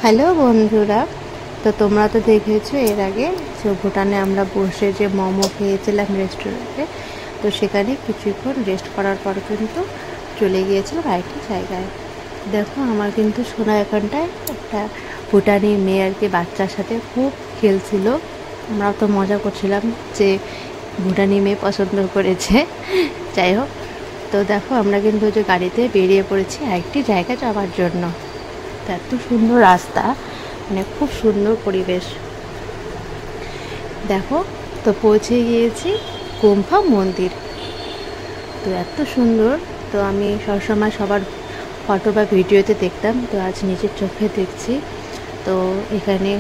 Hello বন্ধুরা, তো তোমরা তো দেখেছো এর আগে যে ভুটানে আমরা বসে যে মোমো খেয়েছিলাম রেস্টুরেন্টে। তো সেখানে কিছুক্ষণ রেস্ট করার পর কিন্তু চলে গিয়েছিলাম আরেকটি জায়গায়। দেখো আমার কিন্তু সোনা এখানটায় একটা ভুটানি মেয়ে আর কি বাচ্চার সাথে খুব খেলছিল। আমরাও তো মজা করছিলাম যে ভুটানি মেয়ে পছন্দ করেছে। যাই হোক, তো দেখো আমরা কিন্তু যে গাড়িতে বেরিয়ে পড়েছি আরেকটি জায়গা যাওয়ার জন্য। এত সুন্দর রাস্তা, মানে খুব সুন্দর পরিবেশ। দেখো তো পৌঁছে গিয়েছি গুম্ফা মন্দির। তো এত সুন্দর, তো আমি সবসময় সবার ফটো বা ভিডিওতে দেখতাম, তো আজ নিজের চোখে দেখছি। তো এখানে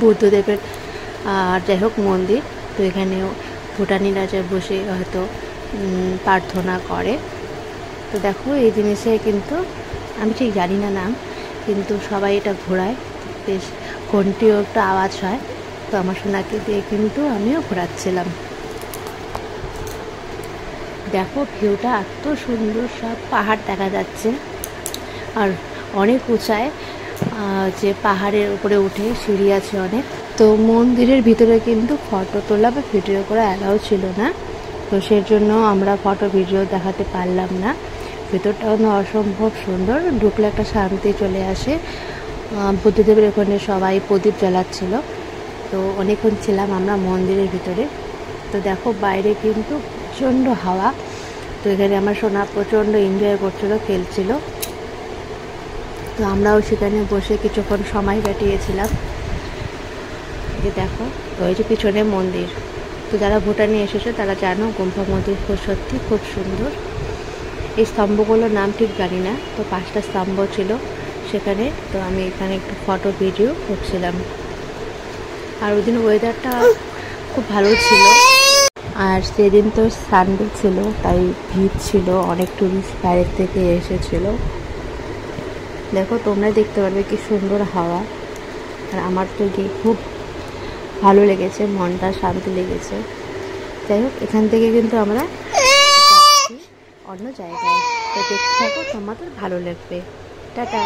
বুদ্ধদেবের যাই হোক মন্দির। তো এখানেও ভুটানি রাজা বসে হয়তো প্রার্থনা করে। তো দেখো এই জিনিসে কিন্তু আমি ঠিক জানি না নাম, কিন্তু সবাই এটা ঘোরায়, বেশ ঘন্টিও একটা আওয়াজ হয়। তো আমার সোনাকে দিয়ে কিন্তু আমিও ঘোরাচ্ছিলাম। দেখো ভিউটা এত সুন্দর, সব পাহাড় দেখা যাচ্ছে আর অনেক উঁচায়, যে পাহাড়ের উপরে উঠে সিঁড়ি আছে অনেক। তো মন্দিরের ভিতরে কিন্তু ফটো তোলা বা ভিডিও করা অ্যালাউ ছিল না, তো সেজন্য আমরা ফটো ভিডিও দেখাতে পারলাম না। ভেতরটাও অসম্ভব সুন্দর, ঢুকলে একটা শান্তি চলে আসে। বুদ্ধদেবের ওখানে সবাই প্রদীপ জ্বালাচ্ছিল, তো অনেকক্ষণ ছিলাম আমরা মন্দিরের ভিতরে। তো দেখো বাইরে কিন্তু প্রচণ্ড হাওয়া, তো এখানে আমার সোনা প্রচণ্ড এনজয় করছিল, খেলছিল। তো আমরাও সেখানে বসে কিছুক্ষণ সময় কাটিয়েছিলাম। এই দেখো ওই যে পিছনে মন্দির। তো যারা ভুটানে এসেছে তারা জানো গুম্ফা মন্দির সত্যি খুব সুন্দর। এই স্তম্ভগুলোর নাম ঠিক জানি না, তো 5টা স্তম্ভ ছিল সেখানে। তো আমি এখানে একটু ফটো ভিডিও করছিলাম। আর ওই দিন ওয়েদারটা খুব ভালো ছিল, আর সেদিন তো সানডে ছিল, তাই ভিড় ছিল, অনেক টুরিস্ট বাইরের থেকে এসেছিল। দেখো তোমরা দেখতে পারবে কি সুন্দর হাওয়া। আর আমার তো গিয়ে খুব ভালো লেগেছে, মনটা শান্তি লেগেছে। যাই হোক, এখান থেকে কিন্তু আমরা অন্য জায়গায়, তো দেখতে থাকো, তোমাদের ভালো লাগবে। টাটা।